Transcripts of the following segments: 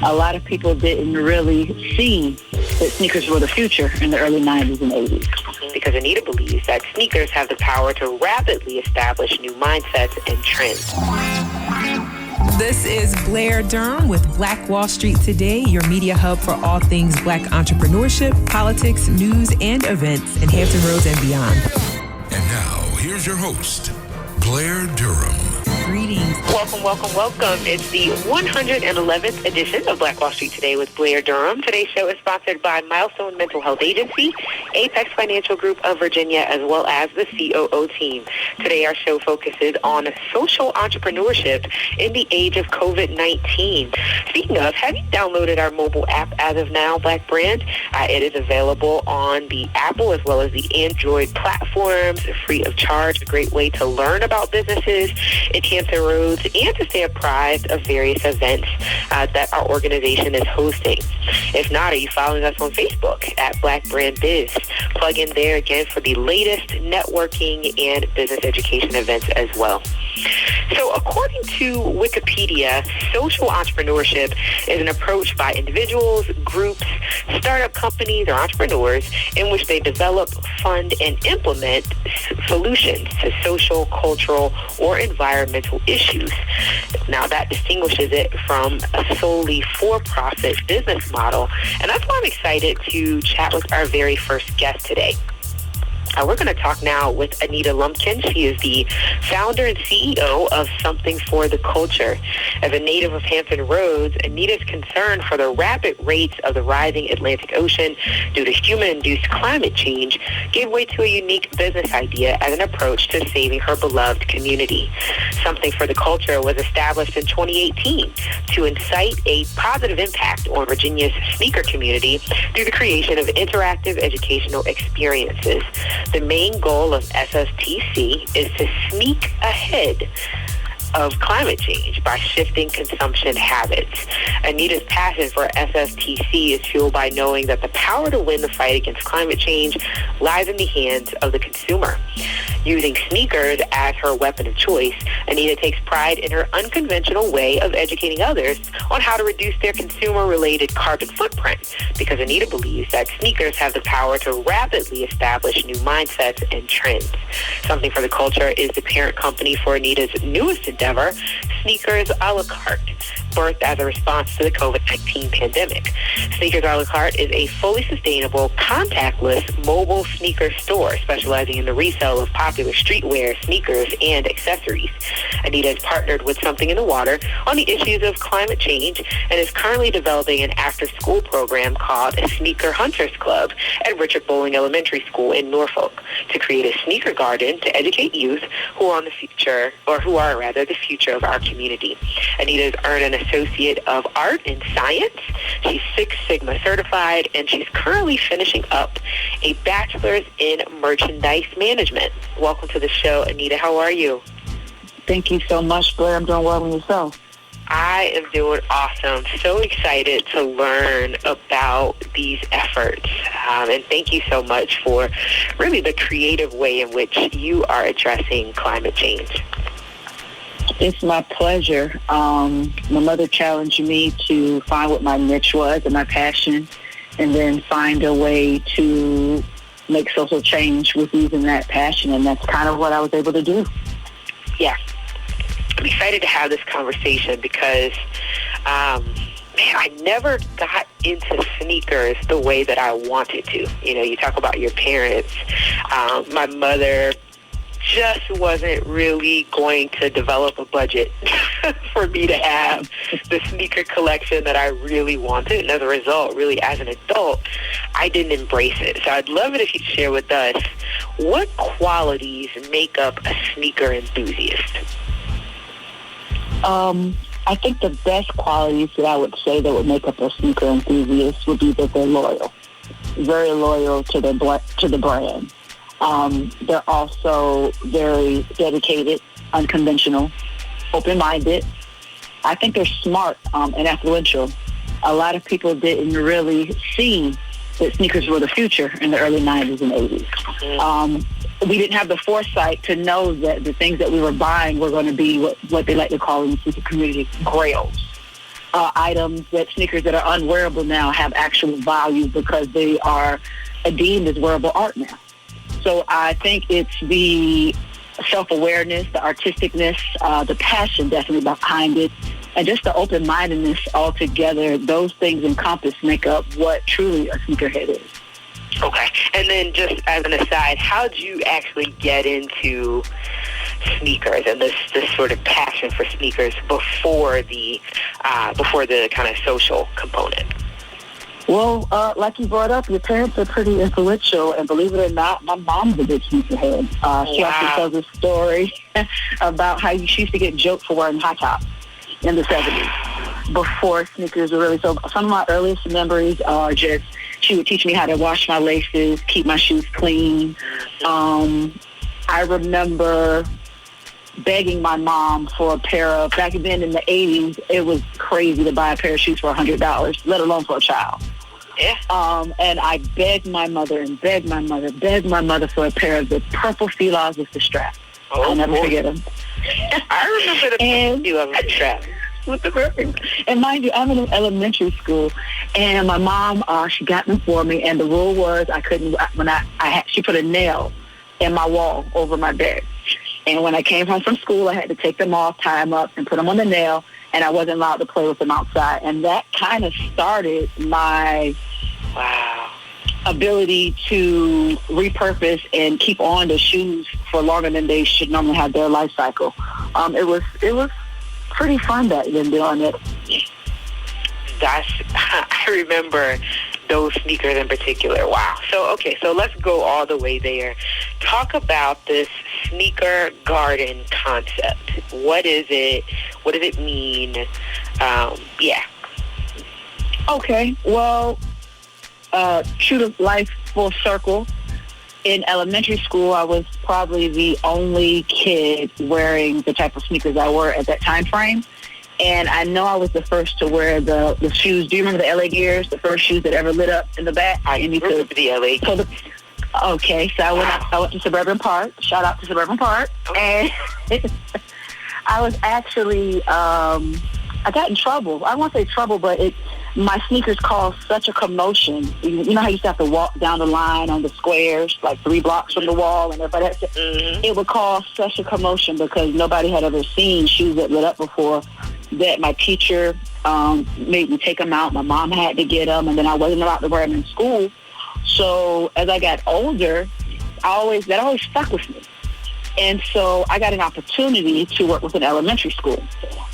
A lot of people didn't really see that sneakers were the future in the early 90s and 80s. Because Anita believes that sneakers have the power to rapidly establish new mindsets and trends. This is Blair Durham with Black Wall Street Today, your media hub for all things Black entrepreneurship, politics, news, and events in Hampton Roads and beyond. And now, here's your host, Blair Durham. Greetings. Welcome. It's the 111th edition of Black Wall Street Today with Blair Durham. Today's show is sponsored by Milestone Mental Health Agency, Apex Financial Group of Virginia, as well as the COO team. Today our show focuses on social entrepreneurship in the age of COVID-19. Speaking of, have you downloaded our mobile app as of now, Black Brand? It is available on the Apple as well as the Android platforms, free of charge, a great way to learn about businesses in Hampton Roads and to stay apprised of various events that our organization is hosting. If not, are you following us on Facebook at Black Brand Biz? Plug in there again for the latest networking and business education events as well. So according to Wikipedia, social entrepreneurship is an approach by individuals, groups, startup companies, or entrepreneurs in which they develop, fund, and implement solutions to social, cultural, or environmental issues. Now, that distinguishes it from a solely for-profit business model, and that's why I'm excited to chat with our very first guest today. We're going to talk now with Anita Lumpkin. She is the founder and CEO of Something for the Culture. As a native of Hampton Roads, Anita's concern for the rapid rates of the rising Atlantic Ocean due to human-induced climate change gave way to a unique business idea as an approach to saving her beloved community. Something for the Culture was established in 2018 to incite a positive impact on Virginia's sneaker community through the creation of interactive educational experiences. The main goal of SFTC is to sneak ahead of climate change by shifting consumption habits. Anita's passion for SFTC is fueled by knowing that the power to win the fight against climate change lies in the hands of the consumer. Using sneakers as her weapon of choice, Anita takes pride in her unconventional way of educating others on how to reduce their consumer-related carbon footprint, because Anita believes that sneakers have the power to rapidly establish new mindsets and trends. Something for the Culture is the parent company for Anita's newest endeavor, Sneakers a la carte, birthed as a response to the COVID-19 pandemic. Sneakers a la carte is a fully sustainable, contactless mobile sneaker store specializing in the resale of popular streetwear, sneakers, and accessories. Anita has partnered with Something in the Water on the issues of climate change and is currently developing an after-school program called Sneaker Hunters Club at Richard Bowling Elementary School in Norfolk to create a sneaker garden to educate youth who are the future of our community. Anita has earned an Associate of Art in Science. She's Six Sigma certified, and she's currently finishing up a bachelor's in merchandise management. Welcome to the show, Anita. How are you? Thank you so much, Blair. I'm doing well with yourself. I am doing awesome. So excited to learn about these efforts. And thank you so much for really the creative way in which you are addressing climate change. It's my pleasure. My mother challenged me to find what my niche was and my passion, and then find a way to make social change with using that passion, and that's kind of what I was able to do. Yeah. I'm excited to have this conversation because I never got into sneakers the way that I wanted to. You know, you talk about your parents. My mother just wasn't really going to develop a budget for me to have the sneaker collection that I really wanted. And as a result, really as an adult, I didn't embrace it. So I'd love it if you'd share with us what qualities make up a sneaker enthusiast. I think the best qualities that I would say that would make up a sneaker enthusiast would be that they're loyal, very loyal to the brand. They're also very dedicated, unconventional, open-minded. I think they're smart and influential. A lot of people didn't really see that sneakers were the future in the early 90s and 80s. We didn't have the foresight to know that the things that we were buying were going to be what they like to call in the sneaker community grails. items, that sneakers that are unwearable now have actual value because they are deemed as wearable art now. So I think it's the self-awareness, the artisticness, the passion definitely behind it, and just the open-mindedness altogether. Those things make up what truly a sneakerhead is. Okay. And then just as an aside, how did you actually get into sneakers and this sort of passion for sneakers before the kind of social component? Well, like you brought up, your parents are pretty influential, and believe it or not, my mom's a big sneakerhead. She actually tells a story about how she used to get joked for wearing high tops in the 70s before sneakers were really so. Some of my earliest memories are just she would teach me how to wash my laces, keep my shoes clean. I remember begging my mom for a pair of, back then in the 80s, it was crazy to buy a pair of shoes for $100, let alone for a child. Yeah. And I begged my mother for a pair of the purple Filas with the strap. I'll never forget them. I remember the Fila with the strap. With the perfect. And mind you, I'm in elementary school, and my mom, she got them for me, and the rule was she put a nail in my wall over my bed. And when I came home from school, I had to take them off, tie them up, and put them on the nail, and I wasn't allowed to play with them outside. And that kind of started my ability to repurpose and keep on the shoes for longer than they should normally have their life cycle. It was pretty fun back then doing it. I remember those sneakers in particular. Wow. So let's go all the way there. Talk about this sneaker garden concept. What is it? What does it mean? Okay. Well, true to life, full circle. In elementary school, I was probably the only kid wearing the type of sneakers I wore at that time frame. And I know I was the first to wear the shoes. Do you remember the LA Gears, the first shoes that ever lit up in the back? I remember the LA Gears. Okay, so I went to Suburban Park. Shout out to Suburban Park. Okay. And I was actually, I got in trouble. I won't say trouble, but my sneakers caused such a commotion. You know how you used to have to walk down the line on the squares, like 3 blocks from the wall, and everybody had to, it would cause such a commotion because nobody had ever seen shoes that lit up before, that my teacher made me take them out. My mom had to get them, and then I wasn't allowed to wear them in school. So as I got older, that always stuck with me. And so I got an opportunity to work with an elementary school.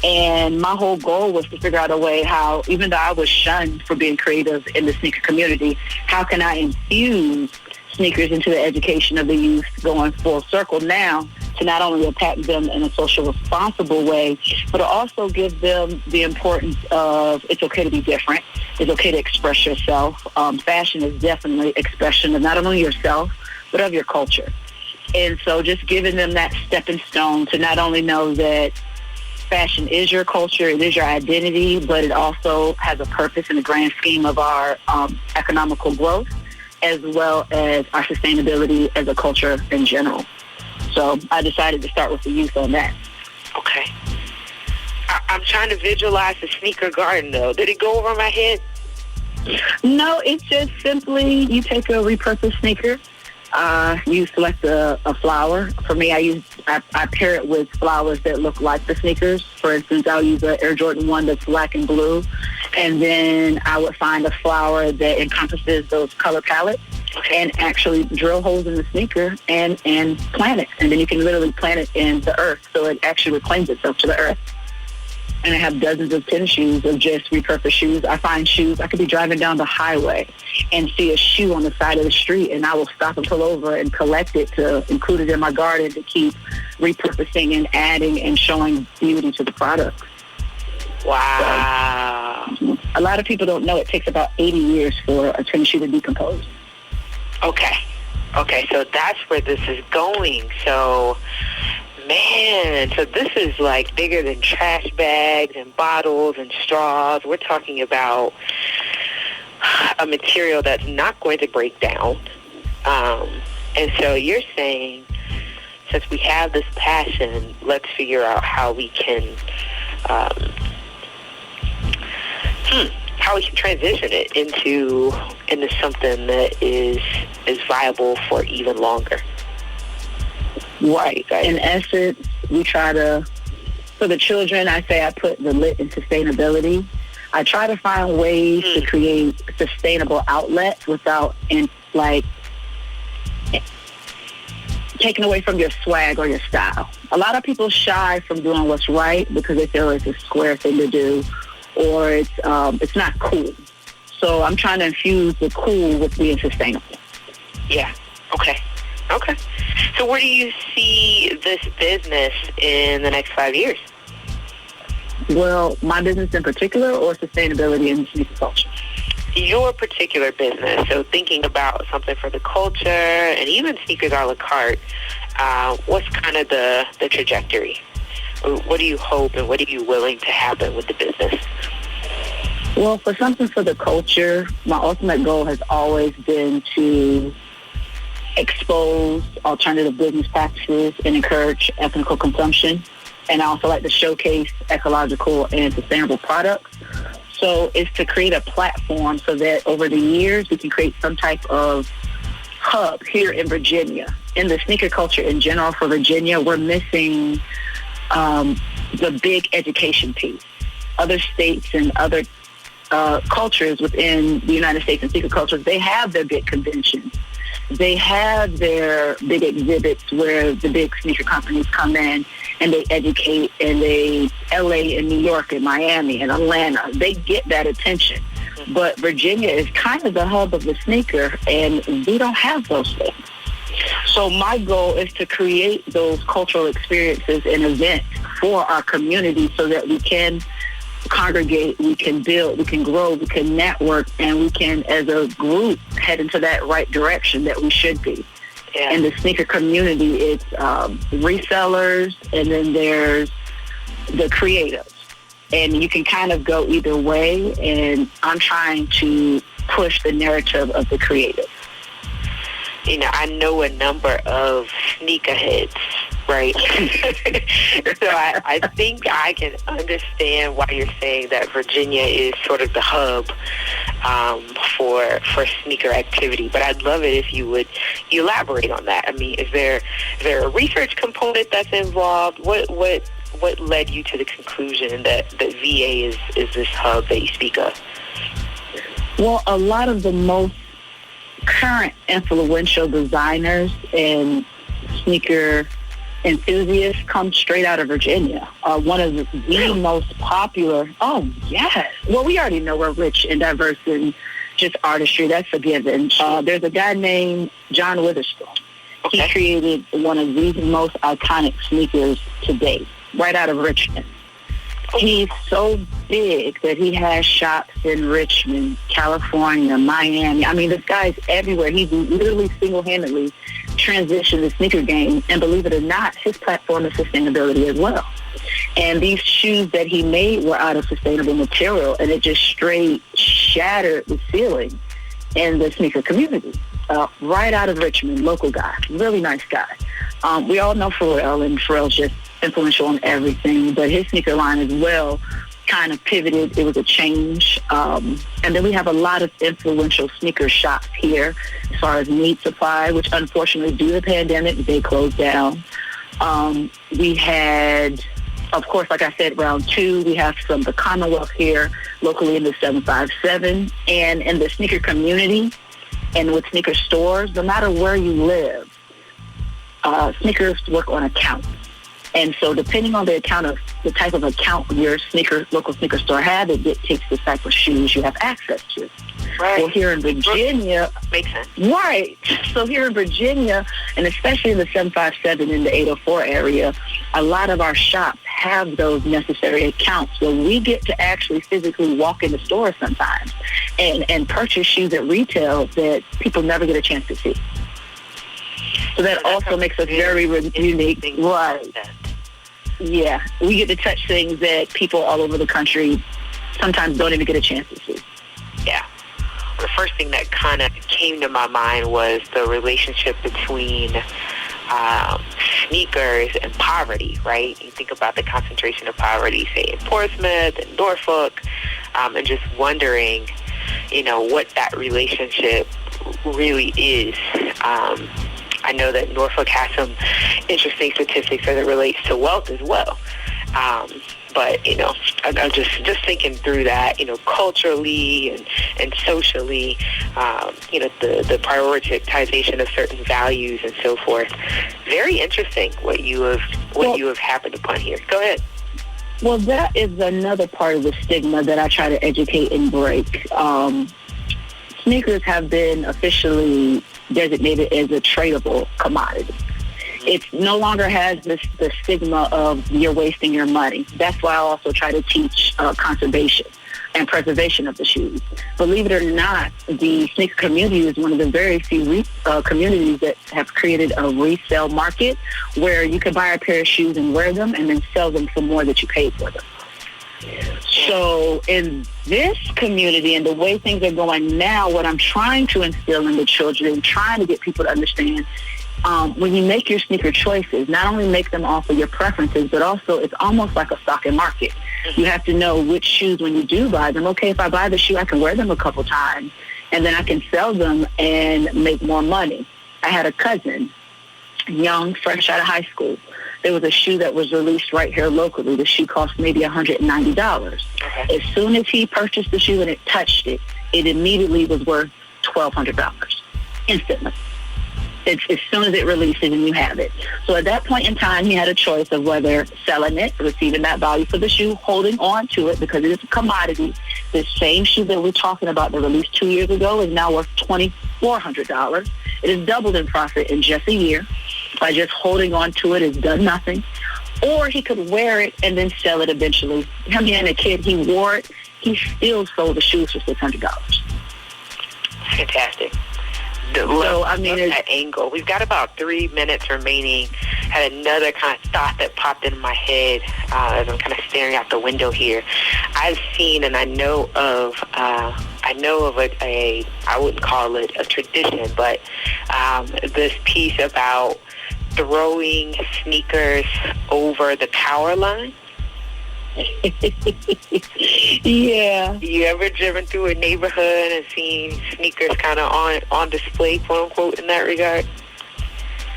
And my whole goal was to figure out a way how, even though I was shunned for being creative in the sneaker community, how can I infuse sneakers into the education of the youth, going full circle now to not only attack them in a social responsible way, but to also give them the importance of it's okay to be different. It's okay to express yourself. Fashion is definitely expression of not only yourself, but of your culture. And so just giving them that stepping stone to not only know that fashion is your culture, it is your identity, but it also has a purpose in the grand scheme of our economical growth, as well as our sustainability as a culture in general. So I decided to start with the youth on that. Okay. I'm trying to visualize the sneaker garden, though. Did it go over my head? No, it's just simply you take a repurposed sneaker. You select a flower. For me, I pair it with flowers that look like the sneakers. For instance, I'll use an Air Jordan 1 that's black and blue. And then I would find a flower that encompasses those color palettes and actually drill holes in the sneaker and plant it. And then you can literally plant it in the earth. So it actually reclaims itself to the earth. And I have dozens of tennis shoes of just repurposed shoes. I find shoes, I could be driving down the highway and see a shoe on the side of the street, and I will stop and pull over and collect it to include it in my garden to keep repurposing and adding and showing beauty to the product. Wow. So, a lot of people don't know it takes about 80 years for a tennis shoe to decompose. Okay, so that's where this is going. So, man, so this is like bigger than trash bags and bottles and straws. We're talking about a material that's not going to break down. And so you're saying, since we have this passion, let's figure out how we can how we can transition it into something that is viable for even longer. Right. In essence, we try to, for the children, I say I put the lit in sustainability. I try to find ways to create sustainable outlets without, taking away from your swag or your style. A lot of people shy from doing what's right because they feel it's a square thing to do, or it's not cool. So I'm trying to infuse the cool with being sustainable. Yeah. Okay. So where do you see this business in the next 5 years? Well, my business in particular, or sustainability and sneaker culture? Your particular business. So thinking about something for the culture and even sneakers a la carte, what's kind of the trajectory? What do you hope and what are you willing to happen with the business? Well, for something for the culture, my ultimate goal has always been to expose alternative business practices and encourage ethical consumption. And I also like to showcase ecological and sustainable products. So it's to create a platform so that over the years we can create some type of hub here in Virginia. In the sneaker culture in general for Virginia, we're missing the big education piece. Other states and other cultures within the United States and sneaker cultures, they have their big conventions. They have their big exhibits where the big sneaker companies come in and they educate, and LA and New York and Miami and Atlanta, they get that attention. But Virginia is kind of the hub of the sneaker, and we don't have those things. So my goal is to create those cultural experiences and events for our community so that we can congregate, we can build, we can grow, we can network, and we can, as a group, head into that right direction that we should be. Yeah. In the sneaker community, it's resellers, and then there's the creatives. And you can kind of go either way, and I'm trying to push the narrative of the creative. You know, I know a number of sneakerheads, right? So I think I can understand why you're saying that Virginia is sort of the hub for sneaker activity. But I'd love it if you would elaborate on that. I mean, is there a research component that's involved? What led you to the conclusion that VA is this hub that you speak of? Well, a lot of the most current influential designers and sneaker enthusiasts come straight out of Virginia. One of the most popular. Oh, yes. Well, we already know we're rich and diverse in just artistry. That's a given. There's a guy named John Witherspoon. Okay. He created one of the most iconic sneakers to date, right out of Richmond. He's so big that he has shops in Richmond, California, Miami. I mean, this guy's everywhere. He's literally single-handedly transitioned the sneaker game. And believe it or not, his platform is sustainability as well. And these shoes that he made were out of sustainable material, and it just straight shattered the ceiling in the sneaker community. Right out of Richmond, local guy, really nice guy. We all know Pharrell, and Pharrell's just influential on everything, but his sneaker line as well kind of pivoted. It was a change. And then we have a lot of influential sneaker shops here as far as Need Supply, which unfortunately due to the pandemic, they closed down. We had, of course, like I said, round two, we have from the Commonwealth here locally in the 757, and in the sneaker community and with sneaker stores, no matter where you live, sneakers work on accounts. And so depending on the type of account your local sneaker store has, it dictates the type of shoes you have access to. Right. Well, here in Virginia... Makes sense. Right. So here in Virginia, and especially in the 757 and the 804 area, a lot of our shops have those necessary accounts. So we get to actually physically walk in the store sometimes and purchase shoes at retail that people never get a chance to see. So that also makes us very unique. Right. Yeah. We get to touch things that people all over the country sometimes don't even get a chance to see. Yeah. The first thing that kind of came to my mind was the relationship between sneakers and poverty, right? You think about the concentration of poverty, say, in Portsmouth and Norfolk. and just wondering, what that relationship really is. I know that Norfolk has some interesting statistics as it relates to wealth as well. But, I'm just thinking through that, culturally and socially, the prioritization of certain values and so forth. Very interesting what you have happened upon here. Go ahead. Well, that is another part of the stigma that I try to educate and break. Sneakers have been officially designated as a tradable commodity. It no longer has the stigma of you're wasting your money. That's why I also try to teach conservation and preservation of the shoes. Believe it or not, the sneaker community is one of the very few communities that have created a resale market where you can buy a pair of shoes and wear them and then sell them for more that you paid for them. So in this community and the way things are going now, what I'm trying to instill in the children, trying to get people to understand, when you make your sneaker choices, not only make them off of your preferences, but also it's almost like a stock and market. You have to know which shoes, when you do buy them, okay, if I buy the shoe, I can wear them a couple times, and then I can sell them and make more money. I had a cousin, young, fresh out of high school. There was a shoe that was released right here locally. The shoe cost maybe $190. Okay. As soon as he purchased the shoe and it touched it, it immediately was worth $1,200 instantly. It's as soon as it releases and you have it. So at that point in time, he had a choice of whether selling it, receiving that value for the shoe, holding on to it because it is a commodity. The same shoe that we're talking about that released 2 years ago is now worth $2,400. It has doubled in profit in just a year. By just holding on to it, it's done nothing. Or he could wear it and then sell it eventually. Him being a kid, he wore it. He still sold the shoes for $600. Fantastic. That angle. We've got about 3 minutes remaining. Had another kind of thought that popped into my head as I'm kind of staring out the window here. I've seen and I know of a I wouldn't call it a tradition, but this piece about throwing sneakers over the power line. Yeah. You ever driven through a neighborhood and seen sneakers kind of on display, quote unquote, in that regard?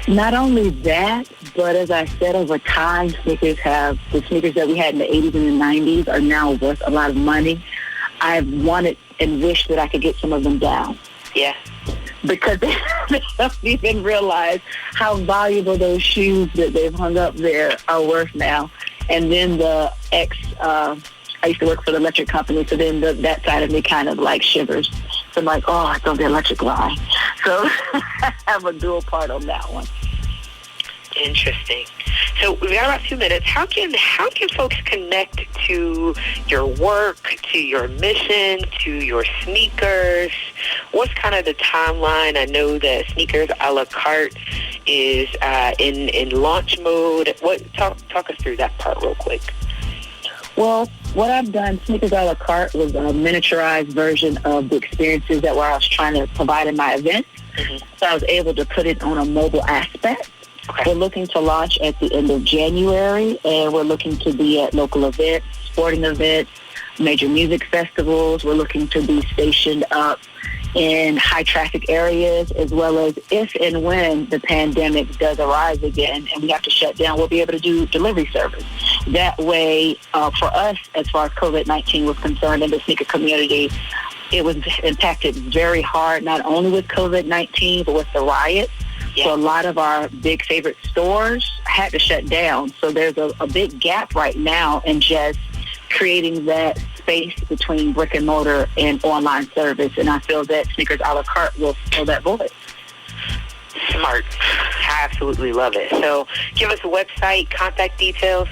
Not only that, but as I said, over time, the sneakers that we had in the 80s and the 90s are now worth a lot of money. I've wanted and wished that I could get some of them down. Yeah. Because they don't even realize how valuable those shoes that they've hung up there are worth now. And then I used to work for the electric company, so then that side of me kind of like shivers. So I'm like, oh, it's on the electric line. So I have a dual part on that one. Interesting. So we've got about 2 minutes. How can folks connect to your work, to your mission, to your sneakers? What's kind of the timeline? I know that Sneakers a la carte is in launch mode. Talk us through that part real quick. Well, what I've done, Sneakers a la carte was a miniaturized version of the experiences that I was trying to provide in my events. Mm-hmm. So I was able to put it on a mobile aspect. Okay. We're looking to launch at the end of January, and we're looking to be at local events, sporting events, major music festivals. We're looking to be stationed up in high-traffic areas, as well as if and when the pandemic does arise again and we have to shut down, we'll be able to do delivery service. That way, for us, as far as COVID-19 was concerned in the sneaker community, it was impacted very hard, not only with COVID-19, but with the riots. Yeah. So a lot of our big favorite stores had to shut down. So there's a big gap right now in just creating that space between brick and mortar and online service. And I feel that Sneakers a la carte will fill that void. Smart. I absolutely love it. So give us a website, contact details.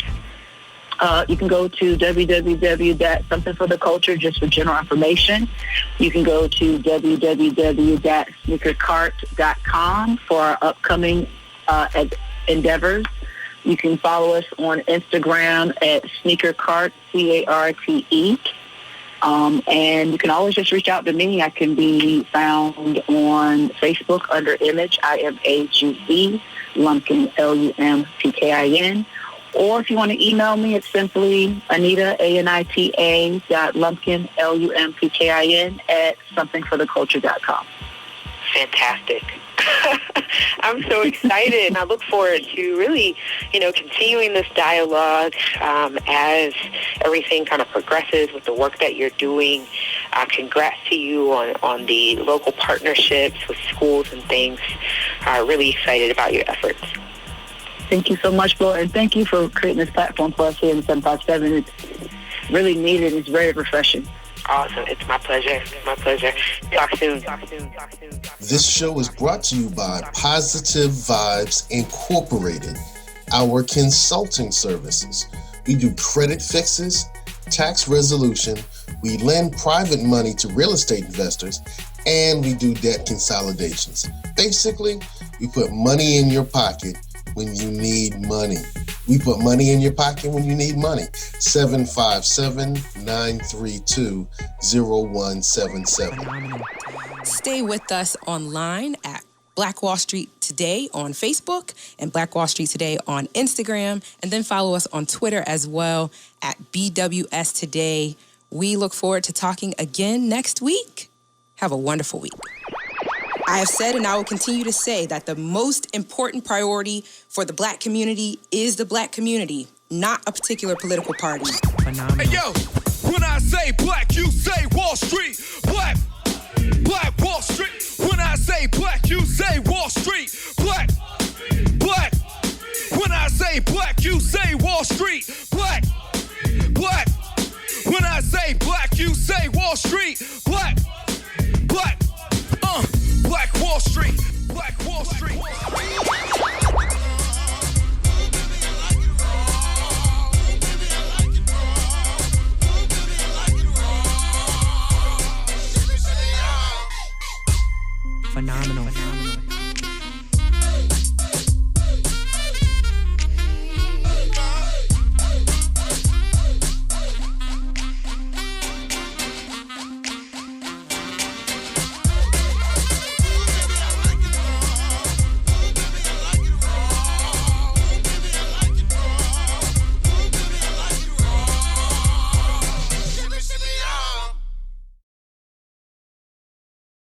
You can go to www.somethingfortheculture just for general information. You can go to www.sneakercart.com for our upcoming endeavors. You can follow us on Instagram at sneakercart, CARTE. And you can always just reach out to me. I can be found on Facebook under Image, IMAGE, Lumpkin, LUMPKIN. Or if you want to email me, it's simply Anita, ANITA, Lumpkin, LUMPKIN, at somethingfortheculture.com. Fantastic. I'm so excited, and I look forward to really, continuing this dialogue as everything kind of progresses with the work that you're doing. Congrats to you on the local partnerships with schools and things. Really excited about your efforts. Thank you so much, Flo, and thank you for creating this platform for us here in 757. It's really needed. It's very refreshing. Awesome. It's my pleasure. Talk soon. This show is brought to you by Positive Vibes Incorporated, our consulting services. We do credit fixes, tax resolution, we lend private money to real estate investors, and we do debt consolidations. Basically, we put money in your pocket when you need money. We put money in your pocket when you need money. 757-932-0177. Stay with us online at Black Wall Street Today on Facebook and Black Wall Street Today on Instagram. And then follow us on Twitter as well at BWS Today. We look forward to talking again next week. Have a wonderful week. I have said and I will continue to say that the most important priority for the Black community is the Black community, not a particular political party. Phenomenal. Hey, yo, when I say Black, you say Wall Street. Black Wall Street. When I say Black, you say Wall Street. Black. When I say Black, you say Wall Street. Black. When I say Black, you say Wall Street. Black. Black Wall Street. Black Wall Street. Phenomenal.